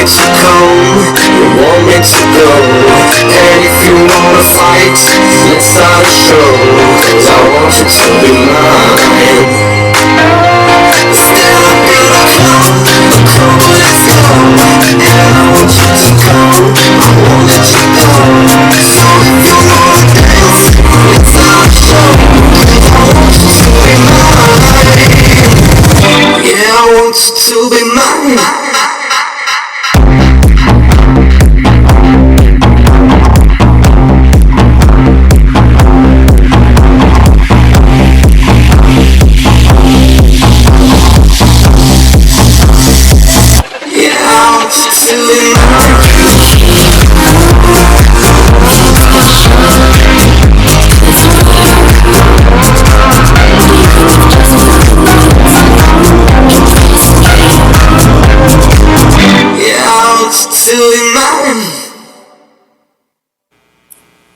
to come, you want me to go. And if you wanna fight, let's start a show. Cause I want you to be mine. Still I'm gonna come, let's go. And I want you to come, I won't let you go. So if you wanna dance, let's start a show. I want you to be mine. Yeah, I want you to be mine.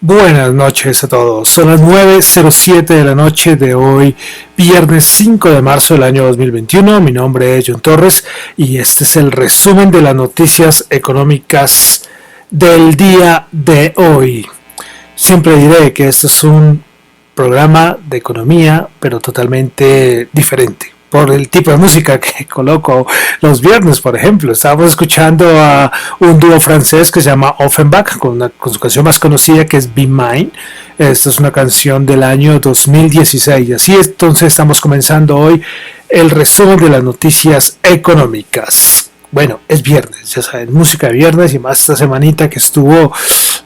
Buenas noches a todos, son las 9:07 de la noche de hoy, viernes 5 de marzo del año 2021. Mi nombre es John Torres y este es el resumen de las noticias económicas del día de hoy. Siempre diré que este es un programa de economía, pero totalmente diferente por el tipo de música que coloco los viernes. Por ejemplo, estábamos escuchando a un dúo francés que se llama Offenbach con su canción más conocida, que es Be Mine. Esta es una canción del año 2016 y así entonces estamos comenzando hoy el resumen de las noticias económicas. Bueno, es viernes, ya saben, música de viernes, y más esta semanita que estuvo,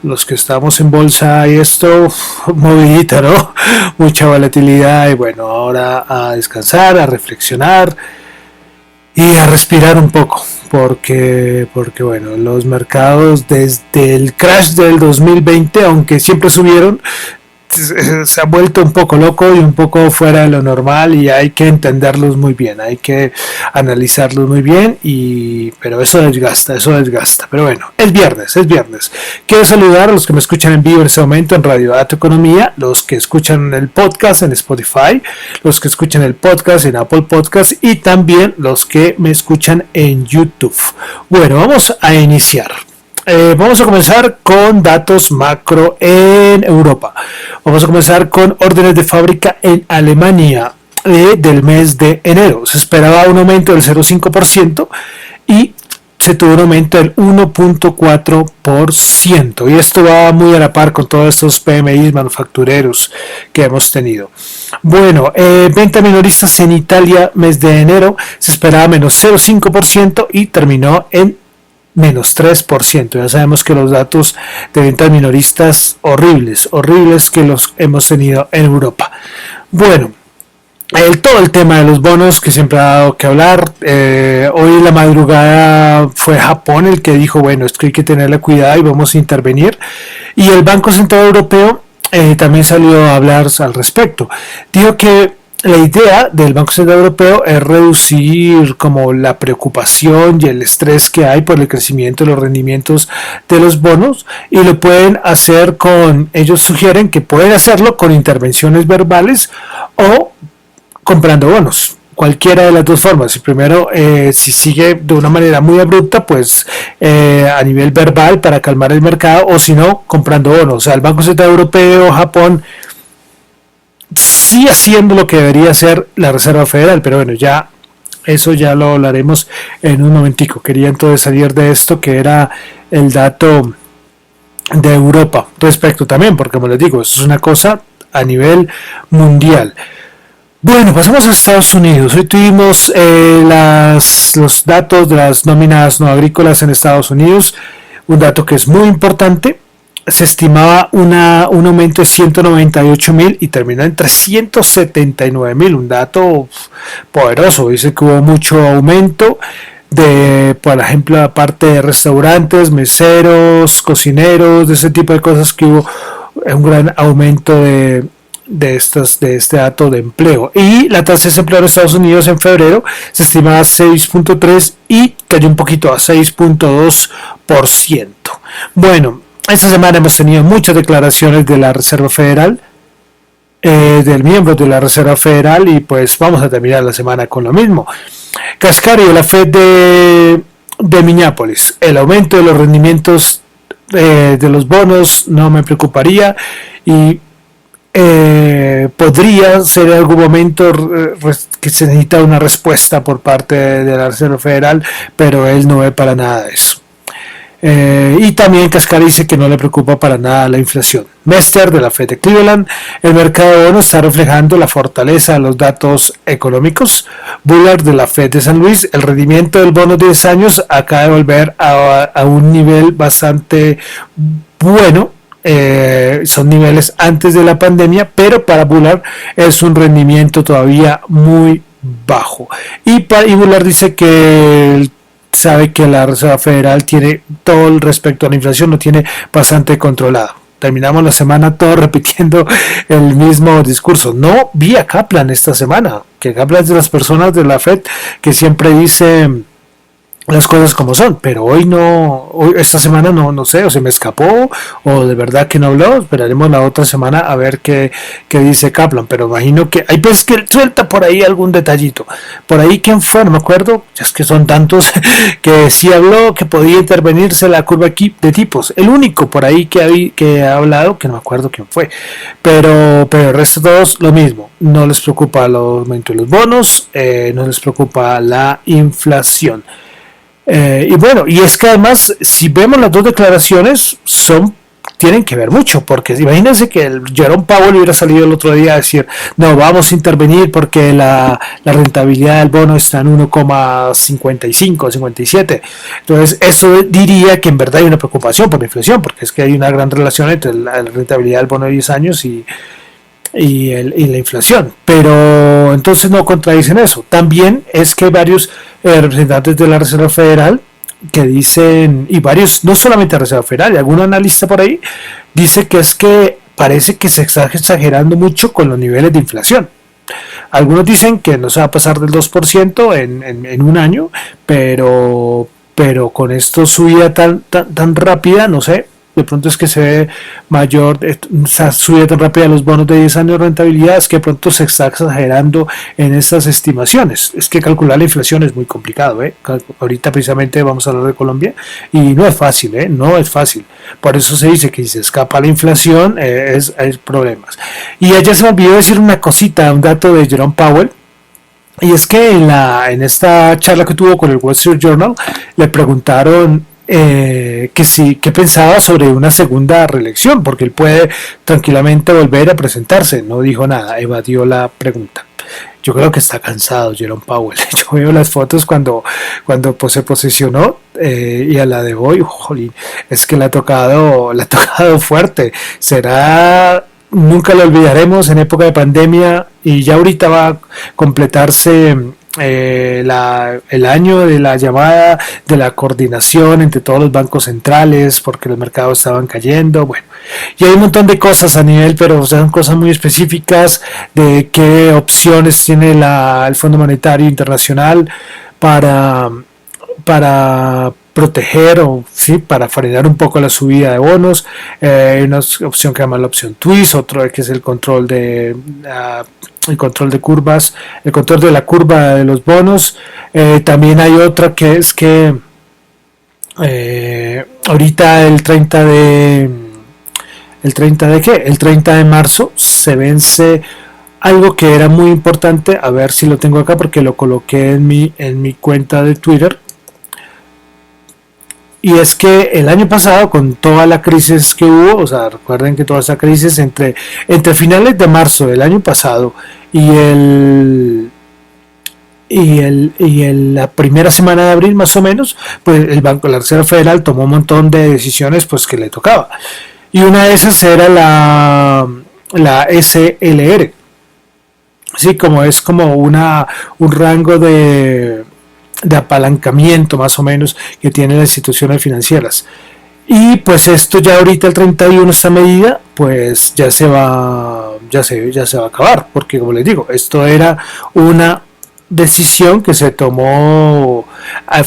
los que estamos en bolsa y esto, movidita, ¿no? Mucha volatilidad, y bueno, ahora a descansar, a reflexionar y a respirar un poco, porque bueno, los mercados desde el crash del 2020, aunque siempre subieron, se ha vuelto un poco loco y un poco fuera de lo normal, y hay que entenderlos muy bien, hay que analizarlos muy bien, pero eso desgasta, pero bueno, es viernes. Quiero saludar a los que me escuchan en vivo en este momento en Radio Dato Economía, los que escuchan el podcast en Spotify, los que escuchan el podcast en Apple Podcast y también los que me escuchan en YouTube. Bueno, vamos a iniciar. Vamos a comenzar con datos macro en Europa. Vamos a comenzar con órdenes de fábrica en Alemania del mes de enero. Se esperaba un aumento del 0,5% y se tuvo un aumento del 1,4%. Y esto va muy a la par con todos estos PMI manufactureros que hemos tenido. Bueno, venta minoristas en Italia, mes de enero, se esperaba menos 0,5% y terminó en menos 3%. Ya sabemos que los datos de ventas minoristas horribles que los hemos tenido en Europa. Bueno, todo el tema de los bonos que siempre ha dado que hablar. Hoy en la madrugada fue Japón el que dijo, bueno, es que hay que tenerle cuidado y vamos a intervenir. Y el Banco Central Europeo también salió a hablar al respecto. Dijo que la idea del Banco Central Europeo es reducir como la preocupación y el estrés que hay por el crecimiento de los rendimientos de los bonos, y lo pueden hacer ellos sugieren que pueden hacerlo con intervenciones verbales o comprando bonos. Cualquiera de las dos formas. Y primero, si sigue de una manera muy abrupta, pues a nivel verbal para calmar el mercado, o si no, comprando bonos. O sea, el Banco Central Europeo, Japón, sí haciendo lo que debería hacer la Reserva Federal, pero bueno, eso ya lo hablaremos en un momentico. Quería entonces salir de esto, que era el dato de Europa respecto también, porque como les digo, eso es una cosa a nivel mundial. Bueno, pasamos a Estados Unidos. Hoy tuvimos los datos de las nóminas no agrícolas en Estados Unidos, un dato que es muy importante. Se estimaba un aumento de 198,000 y terminó en 379,000, un dato poderoso. Dice que hubo mucho aumento por ejemplo, aparte de restaurantes, meseros, cocineros, de ese tipo de cosas, que hubo un gran aumento de este dato de empleo. Y la tasa de desempleo en Estados Unidos en febrero se estimaba 6,3 y cayó un poquito a 6,2%. Bueno, esta semana hemos tenido muchas declaraciones de la Reserva Federal, del miembro de la Reserva Federal, y pues vamos a terminar la semana con lo mismo. Cascario, la Fed de de Minneapolis. El aumento de los rendimientos de los bonos no me preocuparía y podría ser en algún momento que se necesita una respuesta por parte de la Reserva Federal, pero él no ve para nada eso. Y también Cascara dice que no le preocupa para nada la inflación. Mester de la Fed de Cleveland: el mercado de bonos está reflejando la fortaleza de los datos económicos. Bullard de la Fed de San Luis: el rendimiento del bono de 10 años acaba de volver a un nivel bastante bueno. Son niveles antes de la pandemia, pero para Bullard es un rendimiento todavía muy bajo. Y Bullard dice que sabe que la Reserva Federal tiene todo el respecto a la inflación, lo tiene bastante controlado. Terminamos la semana todos repitiendo el mismo discurso. No vi a Kaplan esta semana, que Kaplan es de las personas de la Fed que siempre dice las cosas como son, pero esta semana no sé, o se me escapó, o de verdad que no habló. Esperaremos la otra semana a ver qué dice Kaplan, pero imagino que hay veces que suelta por ahí algún detallito. Por ahí, ¿quién fue? No me acuerdo, es que son tantos, que sí habló que podía intervenirse la curva de tipos. El único por ahí que ha hablado, que no me acuerdo quién fue, pero el resto de todos lo mismo. No les preocupa el aumento de los bonos, no les preocupa la inflación. Y bueno, y es que además, si vemos las dos declaraciones, tienen que ver mucho, porque imagínense que el Jerome Powell hubiera salido el otro día a decir: no, vamos a intervenir porque la rentabilidad del bono está en 1,55, 57. Entonces, eso diría que en verdad hay una preocupación por la inflación, porque es que hay una gran relación entre la rentabilidad del bono de 10 años y la inflación, pero entonces no contradicen eso. También es que varios representantes de la Reserva Federal que dicen, y varios, no solamente la Reserva Federal, y algún analista por ahí dice que es que parece que se está exagerando mucho con los niveles de inflación. Algunos dicen que no se va a pasar del 2% en un año, pero con esto subida tan rápida, no sé. De pronto es que se ve mayor, subida tan rápida de los bonos de 10 años de rentabilidad, es que de pronto se está exagerando en estas estimaciones. Es que calcular la inflación es muy complicado, ahorita precisamente vamos a hablar de Colombia y no es fácil, no es fácil. Por eso se dice que si se escapa la inflación hay problemas. Y ayer se me olvidó decir una cosita, un dato de Jerome Powell. Y es que en esta charla que tuvo con el Wall Street Journal le preguntaron que pensaba sobre una segunda reelección, porque él puede tranquilamente volver a presentarse. No dijo nada, evadió la pregunta. Yo creo que está cansado Jerome Powell. Yo veo las fotos cuando pues, se posicionó y a la de hoy, jolín, es que le ha tocado fuerte. Nunca lo olvidaremos en época de pandemia, y ya ahorita va a completarse el año de la llamada de la coordinación entre todos los bancos centrales, porque los mercados estaban cayendo. Bueno, y hay un montón de cosas a nivel, pero son cosas muy específicas de qué opciones tiene el Fondo Monetario Internacional para proteger para frenar un poco la subida de bonos. Hay una opción que se llama la opción twist, otro que es el control de curvas, el control de la curva de los bonos. También hay otra que es que ahorita el 30 de marzo se vence algo que era muy importante. A ver si lo tengo acá porque lo coloqué en mi cuenta de Twitter. Y es que el año pasado, con toda la crisis que hubo, o sea, recuerden que toda esa crisis entre finales de marzo del año pasado y la primera semana de abril más o menos, pues la Reserva Federal tomó un montón de decisiones pues que le tocaba. Y una de esas era la SLR. Sí, es como un rango de apalancamiento más o menos que tienen las instituciones financieras. Y pues esto ya ahorita el 31, esta medida pues ya se va a acabar, porque como les digo, esto era una decisión que se tomó a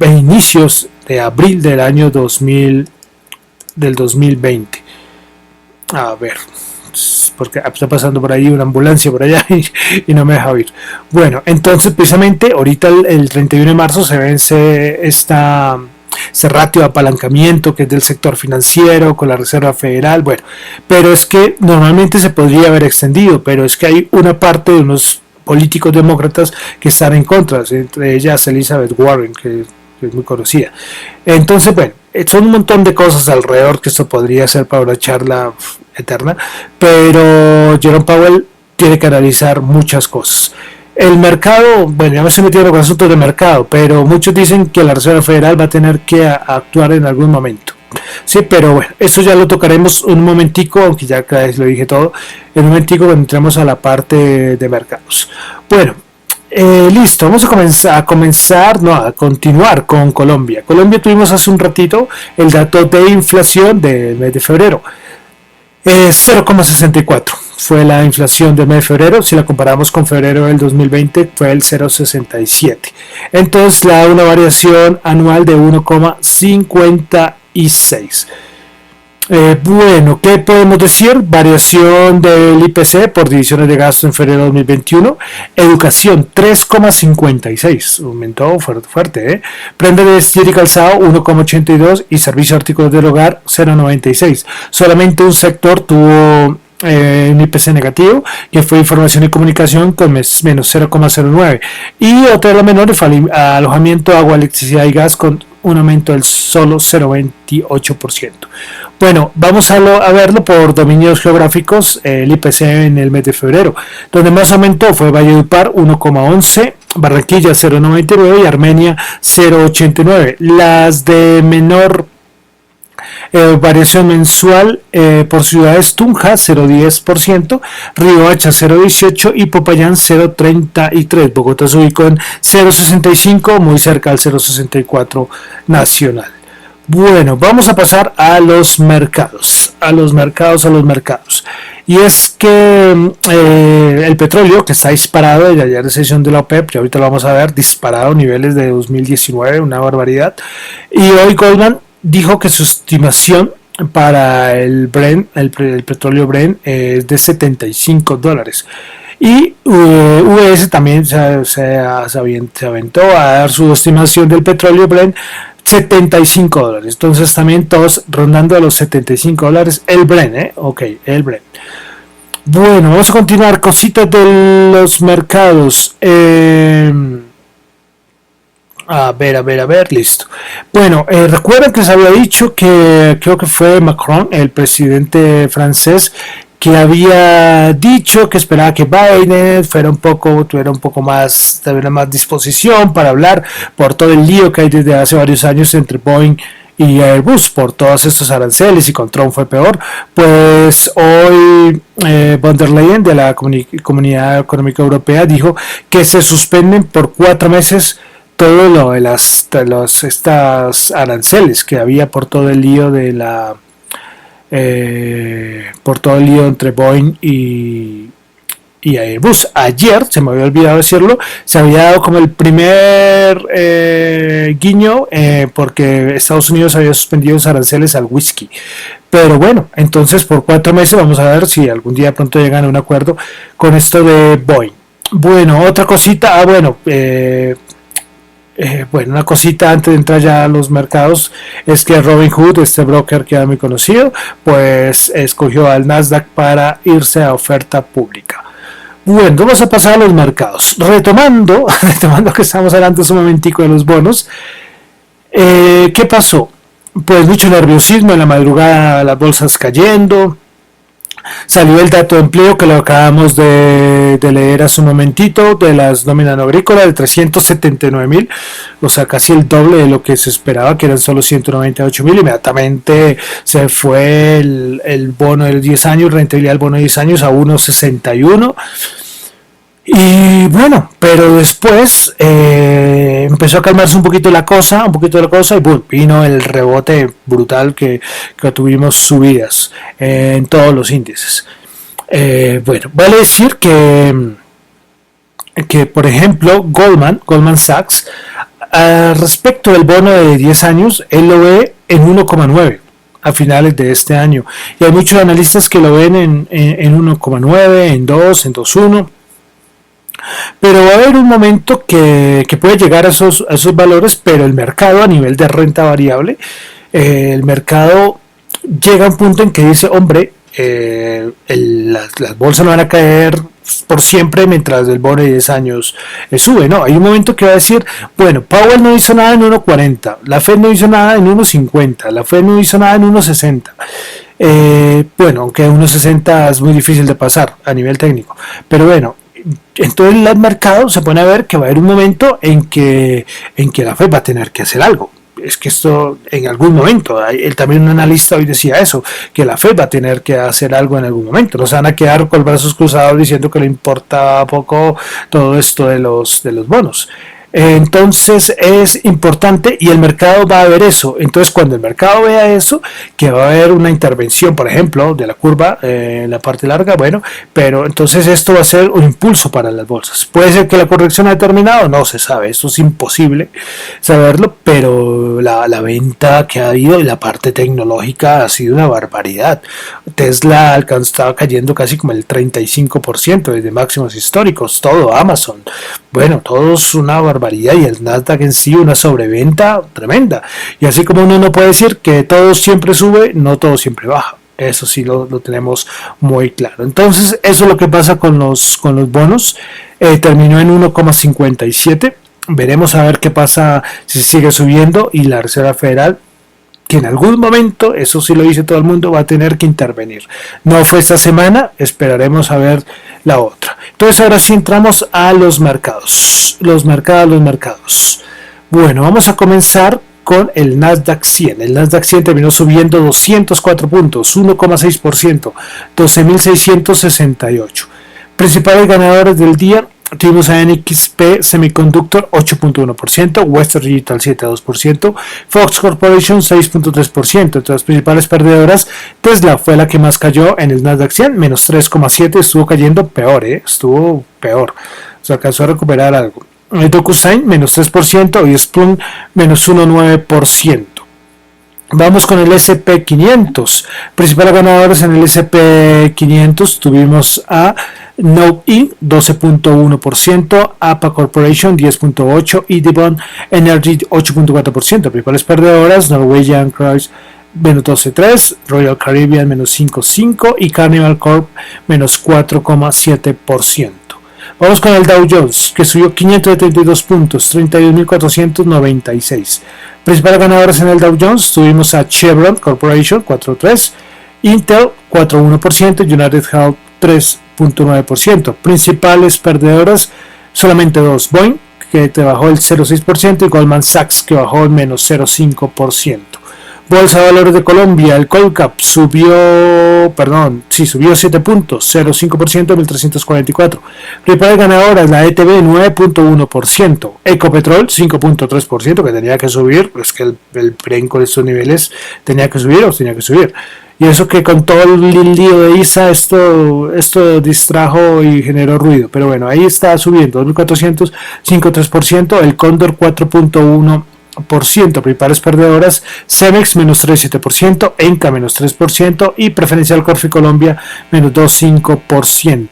inicios de abril del año 2020. A ver, porque está pasando por ahí una ambulancia por allá y no me deja oír. Bueno, entonces precisamente ahorita el 31 de marzo se vence ese ratio de apalancamiento que es del sector financiero con la Reserva Federal, bueno, pero es que normalmente se podría haber extendido, pero es que hay una parte de unos políticos demócratas que están en contra, entre ellas Elizabeth Warren, que es muy conocida. Entonces, bueno, son un montón de cosas alrededor que esto podría ser para una charla eterna, pero Jerome Powell tiene que analizar muchas cosas. El mercado, bueno, ya me estoy metiendo con asuntos de mercado, pero muchos dicen que la Reserva Federal va a tener que actuar en algún momento. Sí, pero bueno, eso ya lo tocaremos un momentico, aunque ya cada vez lo dije todo, en un momentico cuando entremos a la parte de mercados. Bueno, listo, vamos a continuar con Colombia. Colombia tuvimos hace un ratito el dato de inflación del mes de febrero. 0,64 fue la inflación del mes de febrero. Si la comparamos con febrero del 2020 fue el 0,67. Entonces da una variación anual de 1,56. Bueno, ¿qué podemos decir? Variación del IPC por divisiones de gasto en febrero de 2021. Educación 3,56, aumentó fuerte. Prenda de vestir y calzado 1,82 y servicios de artículos del hogar 0,96. Solamente un sector tuvo un IPC negativo, que fue información y comunicación con menos 0,09, y otra de las menores fue alojamiento, agua, electricidad y gas con un aumento del solo 0,28%. Bueno, vamos a verlo por dominios geográficos. El IPC en el mes de febrero, donde más aumentó fue Valledupar 1,11, Barranquilla 0,99 y Armenia 0,89. Las de menor variación mensual por ciudades: Tunja 0,10%, Riohacha 0,18 y Popayán 0,33. Bogotá se ubicó en 0,65, muy cerca al 0,64 nacional. Bueno, vamos a pasar a los mercados. Y es que el petróleo, que está disparado desde ayer de sesión de la OPEP, y ahorita lo vamos a ver, disparado a niveles de 2019, una barbaridad. Y hoy Goldman dijo que su estimación para el Brent, el petróleo Brent, es de $75. Y UBS también se aventó a dar su estimación del petróleo Brent $75. Entonces también todos rondando a los $75 el Brent, ok, el Brent. Bueno, vamos a continuar. Cositas de los mercados. A ver, listo. Bueno, recuerden que se había dicho que creo que fue Macron, el presidente francés, que había dicho que esperaba que Biden tuviera un poco más disposición para hablar por todo el lío que hay desde hace varios años entre Boeing y Airbus por todos estos aranceles, y con Trump fue peor. Pues hoy von der Leyen, de la Comunidad Económica Europea, dijo que se suspenden por 4 meses todo lo de estas aranceles que había por todo el lío entre Boeing y Airbus. Ayer, se me había olvidado decirlo, se había dado como el primer guiño, porque Estados Unidos había suspendido los aranceles al whisky. Pero bueno, entonces por 4 meses vamos a ver si algún día pronto llegan a un acuerdo con esto de Boeing. Bueno, otra cosita, una cosita antes de entrar ya a los mercados, es que Robinhood, este broker que era muy conocido, pues escogió al Nasdaq para irse a oferta pública. Bueno, vamos a pasar a los mercados. Retomando que estamos hablando hace un momentico de los bonos. ¿Qué pasó? Pues mucho nerviosismo en la madrugada, las bolsas cayendo. Salió el dato de empleo que lo acabamos de leer hace un momentito, de las nóminas no agrícolas, de 379,000, o sea, casi el doble de lo que se esperaba, que eran solo 198,000. Inmediatamente se fue el bono de 10 años, rentabilidad del bono de 10 años a 1,61. Y bueno, pero después empezó a calmarse un poquito la cosa, y boom, vino el rebote brutal que tuvimos subidas en todos los índices. Bueno, vale decir que por ejemplo Goldman Sachs, respecto del bono de 10 años, él lo ve en 1,9. a finales de este año. Y hay muchos analistas que lo ven en 1,9, en 2, en 2,1. Pero va a haber un momento que puede llegar a esos valores, pero el mercado a nivel de renta variable, el mercado llega a un punto en que dice, hombre, las bolsas no van a caer por siempre mientras el bono de 10 años sube, ¿no? Hay un momento que va a decir, bueno, Powell no hizo nada en 1.40, la Fed no hizo nada en 1.50, la Fed no hizo nada en 1.60. Bueno, aunque 1.60 es muy difícil de pasar a nivel técnico, pero bueno, entonces el mercado se pone a ver que va a haber un momento en que la Fed va a tener que hacer algo. Es que esto en algún momento, él también un analista hoy decía eso, que la Fed va a tener que hacer algo en algún momento, no se van a quedar con los brazos cruzados diciendo que le importa poco todo esto de los bonos. Entonces es importante y el mercado va a ver eso. Entonces cuando el mercado vea eso, que va a haber una intervención, por ejemplo, de la curva en la parte larga, bueno, pero entonces esto va a ser un impulso para las bolsas. Puede ser que la corrección haya terminado, no se sabe, eso es imposible saberlo, pero la venta que ha habido y la parte tecnológica ha sido una barbaridad. Tesla estaba cayendo casi como el 35% desde máximos históricos, todo Amazon, bueno, todo es una barbaridad y el Nasdaq en sí una sobreventa tremenda. Y así como uno no puede decir que todo siempre sube, no todo siempre baja. Eso sí lo tenemos muy claro. Entonces eso es lo que pasa con los bonos. Terminó en 1,57. Veremos a ver qué pasa si sigue subiendo y la Reserva Federal, que en algún momento, eso sí lo dice todo el mundo, va a tener que intervenir. No fue esta semana, esperaremos a ver la otra. Entonces ahora sí entramos a los mercados. Los mercados. Bueno, vamos a comenzar con el Nasdaq 100. El Nasdaq 100 terminó subiendo 204 puntos, 1,6%, 12.668. Principales ganadores del día. Tuvimos a NXP Semiconductor 8.1%, Western Digital 7.2%, Fox Corporation 6.3%. Entre las principales perdedoras, Tesla fue la que más cayó en el Nasdaq 100, menos 3,7%, estuvo cayendo peor, estuvo peor, se alcanzó a recuperar algo. DocuSign menos 3% y Splunk menos 1,9%. Vamos con el SP500. Principales ganadores en el SP500 tuvimos a Note Inc. 12.1%, APA Corporation 10.8% y Devon Energy 8.4%. Principales perdedoras, Norwegian Cruise menos 12.3%, Royal Caribbean menos 5.5% y Carnival Corp menos 4.7%. Vamos con el Dow Jones, que subió 572 puntos, 31.496. Principales ganadores en el Dow Jones tuvimos a Chevron Corporation 4.3%, Intel 4.1% y United Health 3.9%. Principales perdedoras solamente dos, Boeing, que te bajó el 0.6%, y Goldman Sachs, que bajó el menos 0.5%. Bolsa de Valores de Colombia, el Colcap subió 7 puntos, 0.5%, 1.344. Principales ganadoras, la ETB 9.1%, Ecopetrol 5.3%, que tenía que subir, es que el PREN con estos niveles tenía que subir. Y eso que con todo el lío de ISA esto distrajo y generó ruido, pero bueno, ahí está subiendo, 2.400, 5.3%, el Cóndor 4.1%. Principales perdedoras, Cemex menos 3.7%, Enca menos 3% y Preferencial Corfi Colombia menos 2.5%.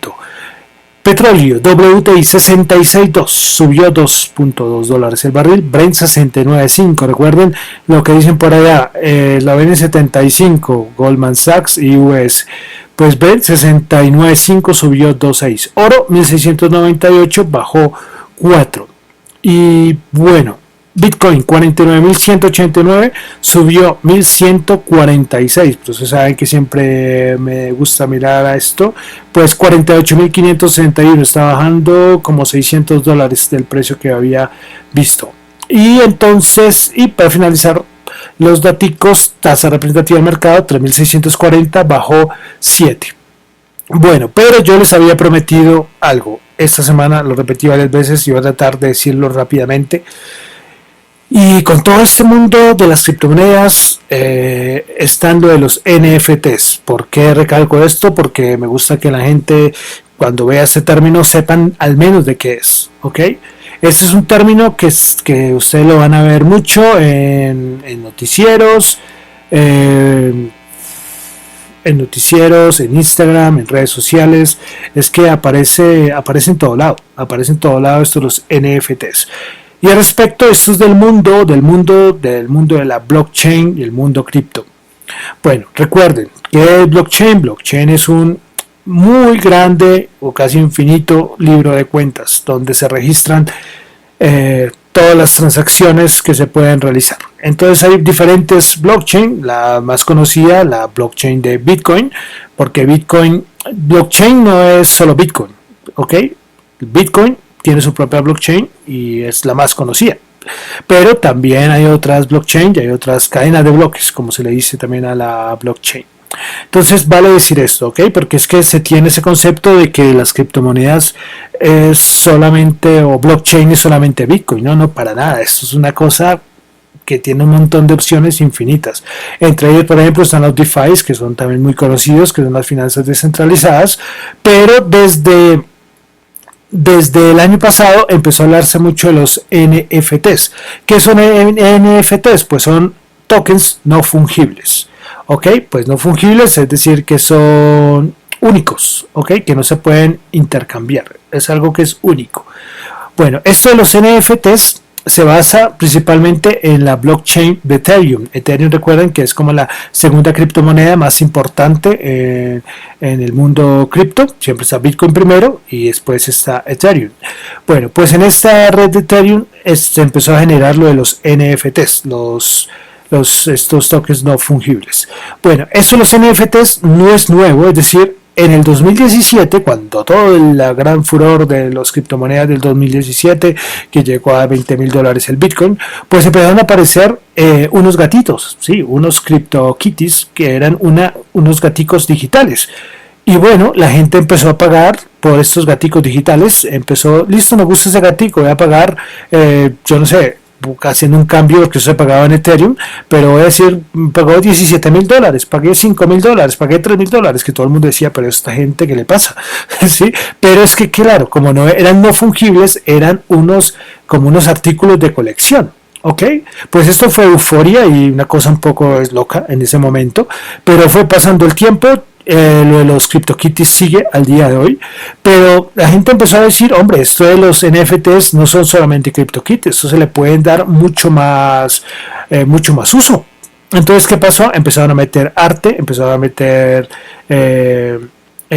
Petróleo, WTI 66.2, subió $2.2 el barril, Brent 69.5, recuerden lo que dicen por allá, la ven en 75, Goldman Sachs y US, pues Brent 69.5 subió 2.6, oro 1.698 bajó 4, y bueno, Bitcoin 49.189 subió 1.146, pues ustedes saben que siempre me gusta mirar a esto, pues 48.561, está bajando como $600 del precio que había visto. Y entonces, y para finalizar los daticos, tasa representativa del mercado 3.640, bajó 7. Bueno, pero yo les había prometido algo, esta semana lo repetí varias veces y voy a tratar de decirlo rápidamente. Y con todo este mundo de las criptomonedas, estando de los NFTs. ¿Por qué recalco esto? Porque me gusta que la gente, cuando vea este término, sepan al menos de qué es, ¿ok? Este es un término que ustedes lo van a ver mucho en noticieros, en noticieros, en Instagram, en redes sociales, es que aparece en todo lado, estos los NFTs. Y al respecto, esto es del mundo de la blockchain y el mundo cripto. Bueno, recuerden que blockchain es un muy grande o casi infinito libro de cuentas donde se registran todas las transacciones que se pueden realizar. Entonces hay diferentes blockchain, la más conocida, la blockchain de Bitcoin, porque blockchain no es solo Bitcoin, ¿ok? Bitcoin tiene su propia blockchain y es la más conocida. Pero también hay otras blockchain y hay otras cadenas de bloques, como se le dice también a la blockchain. Entonces vale decir esto, ¿ok? Porque es que se tiene ese concepto de que las criptomonedas es solamente, o blockchain es solamente Bitcoin. No, para nada. Esto es una cosa que tiene un montón de opciones infinitas. Entre ellos, por ejemplo, están los DeFi, que son también muy conocidos, que son las finanzas descentralizadas, pero desde el año pasado empezó a hablarse mucho de los NFTs. ¿Qué son NFTs? Pues son tokens no fungibles. ¿Ok? Pues no fungibles, es decir, que son únicos, ¿ok? Que no se pueden intercambiar. Es algo que es único. Bueno, esto de los NFTs se basa principalmente en la blockchain de Ethereum. Ethereum, recuerden que es como la segunda criptomoneda más importante en el mundo cripto. Siempre está Bitcoin primero y después está Ethereum. Bueno, pues en esta red de Ethereum se empezó a generar lo de los NFTs, estos tokens no fungibles. Bueno, esto de los NFTs no es nuevo, es decir, en el 2017, cuando todo el gran furor de las criptomonedas del 2017, que llegó a $20,000 el Bitcoin, pues empezaron a aparecer unos gatitos, ¿sí? Unos CryptoKitties, que eran unos gaticos digitales. Y bueno, la gente empezó a pagar por estos gaticos digitales. Listo, me gusta ese gatico, voy a pagar, yo no sé, haciendo un cambio que se pagaba en Ethereum, pero voy a decir, pagó $17,000, pagué $5,000, pagué $3,000, que todo el mundo decía, pero esta gente, ¿qué le pasa? ¿Sí? Pero es que claro, como no eran no fungibles, eran como unos artículos de colección. ¿Ok? Pues esto fue euforia y una cosa un poco loca en ese momento, pero fue pasando el tiempo. Lo de los CryptoKitties sigue al día de hoy, pero la gente empezó a decir, hombre, esto de los NFTs no son solamente CryptoKitties, esto se le pueden dar mucho más uso. Entonces, ¿qué pasó? Empezaron a meter arte, empezaron a meter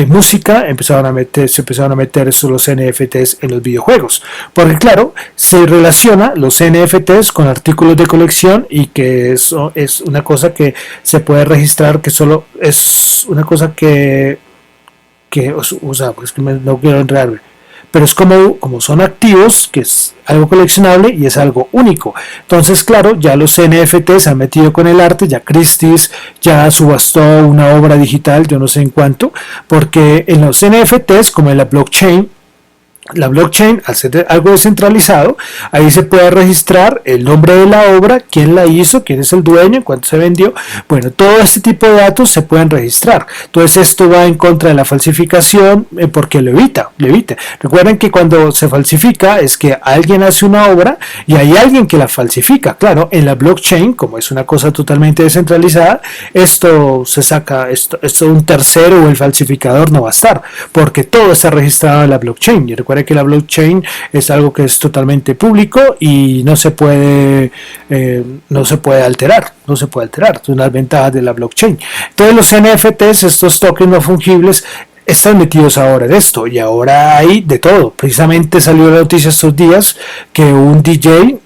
música, se empezaron a meter los NFTs en los videojuegos, porque claro, se relaciona los NFTs con artículos de colección y que eso es una cosa que se puede registrar, que solo es una cosa pues que no quiero enredarme, pero es como son activos, que es algo coleccionable y es algo único. Entonces, claro, ya los NFTs se han metido con el arte, ya Christie's ya subastó una obra digital, yo no sé en cuánto, porque en los NFTs, como en la blockchain, al ser algo descentralizado, ahí se puede registrar el nombre de la obra, quién la hizo, quién es el dueño, cuánto se vendió. Bueno, todo este tipo de datos se pueden registrar. Entonces esto va en contra de la falsificación porque lo evita. Recuerden que cuando se falsifica es que alguien hace una obra y hay alguien que la falsifica. Claro, en la blockchain, como es una cosa totalmente descentralizada, esto se saca, esto un tercero o el falsificador no va a estar, porque todo está registrado en la blockchain. Y recuerden que la blockchain es algo que es totalmente público y no se puede alterar. Son las ventajas de la blockchain. Entonces los NFTs, estos tokens no fungibles, están metidos ahora en esto y ahora hay de todo. Precisamente salió la noticia estos días que un DJ,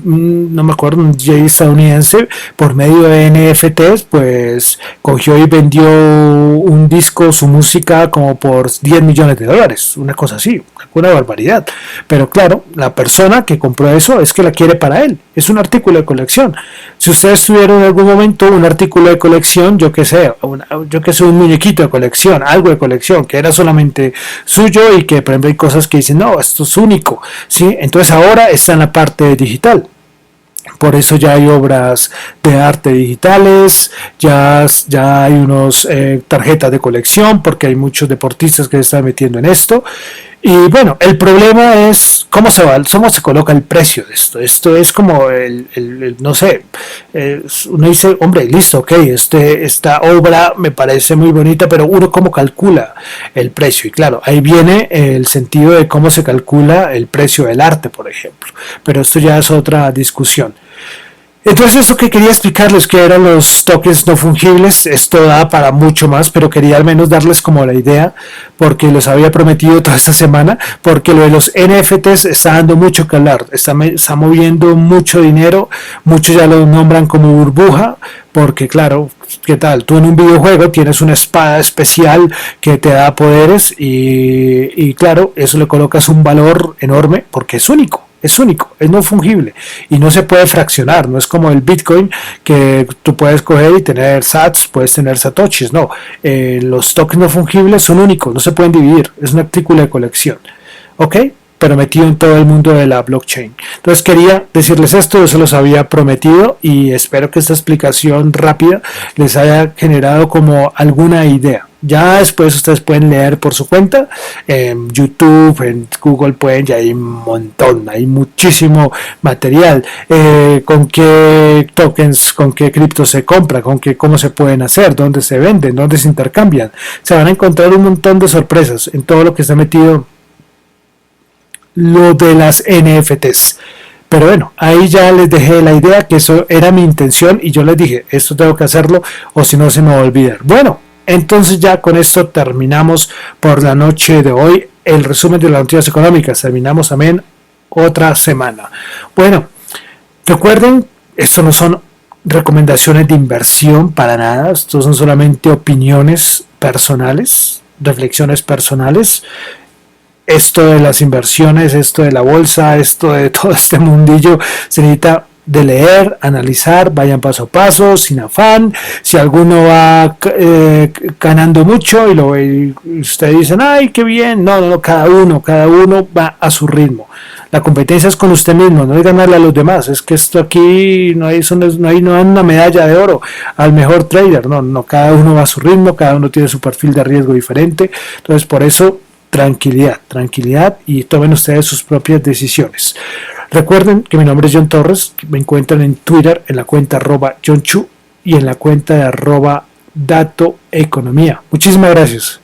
no me acuerdo, un DJ estadounidense, por medio de NFTs, pues cogió y vendió un disco, su música, como por $10 millones, una cosa así, una barbaridad. Pero claro, la persona que compró eso es que la quiere para él, es un artículo de colección. Si ustedes tuvieron en algún momento un artículo de colección, yo que sé, un muñequito de colección, algo de colección que era solamente suyo y que por ejemplo hay cosas que dicen, no, esto es único, ¿sí? Entonces ahora está en la parte digital. Por eso ya hay obras de arte digitales, ya hay unos tarjetas de colección, porque hay muchos deportistas que se están metiendo en esto. Y bueno, el problema es cómo se coloca el precio de esto. Esto es como no sé, uno dice, hombre, listo, ok, esta obra me parece muy bonita, pero uno cómo calcula el precio. Y claro, ahí viene el sentido de cómo se calcula el precio del arte, por ejemplo. Pero esto ya es otra discusión. Entonces eso que quería explicarles que eran los tokens no fungibles, esto da para mucho más, pero quería al menos darles como la idea, porque los había prometido toda esta semana, porque lo de los NFTs está dando mucho que hablar, está moviendo mucho dinero, muchos ya lo nombran como burbuja, porque claro, ¿qué tal? Tú en un videojuego tienes una espada especial que te da poderes y claro, eso le colocas un valor enorme porque es único. Es único, es no fungible y no se puede fraccionar, no es como el Bitcoin que tú puedes coger y tener sats, puedes tener satoshis, no, los tokens no fungibles son únicos, no se pueden dividir, es un artículo de colección, ¿ok? Pero metido en todo el mundo de la blockchain. Entonces quería decirles esto, yo se los había prometido y espero que esta explicación rápida les haya generado como alguna idea. Ya después ustedes pueden leer por su cuenta, en YouTube, en Google pueden, ya hay un montón, hay muchísimo material, con qué tokens, con qué criptos se compra, cómo se pueden hacer, dónde se venden, dónde se intercambian. Se van a encontrar un montón de sorpresas en todo lo que está metido lo de las NFTs. Pero bueno, ahí ya les dejé la idea que eso era mi intención y yo les dije, esto tengo que hacerlo o si no se me va a olvidar. Bueno, entonces ya con esto terminamos por la noche de hoy el resumen de las noticias económicas. Terminamos también otra semana. Bueno, recuerden, esto no son recomendaciones de inversión para nada, estos son solamente opiniones personales, reflexiones personales. Esto de las inversiones, esto de la bolsa, esto de todo este mundillo se necesita de leer, analizar, vayan paso a paso, sin afán. Si alguno va ganando mucho y ustedes dicen, ay, qué bien, no, cada uno va a su ritmo. La competencia es con usted mismo, no es ganarle a los demás, es que esto aquí no hay una medalla de oro al mejor trader, no, cada uno va a su ritmo, cada uno tiene su perfil de riesgo diferente, entonces por eso tranquilidad y tomen ustedes sus propias decisiones. Recuerden que mi nombre es John Torres, me encuentran en Twitter en la cuenta @JohnChu y en la cuenta de @DatoEconomía. Muchísimas gracias.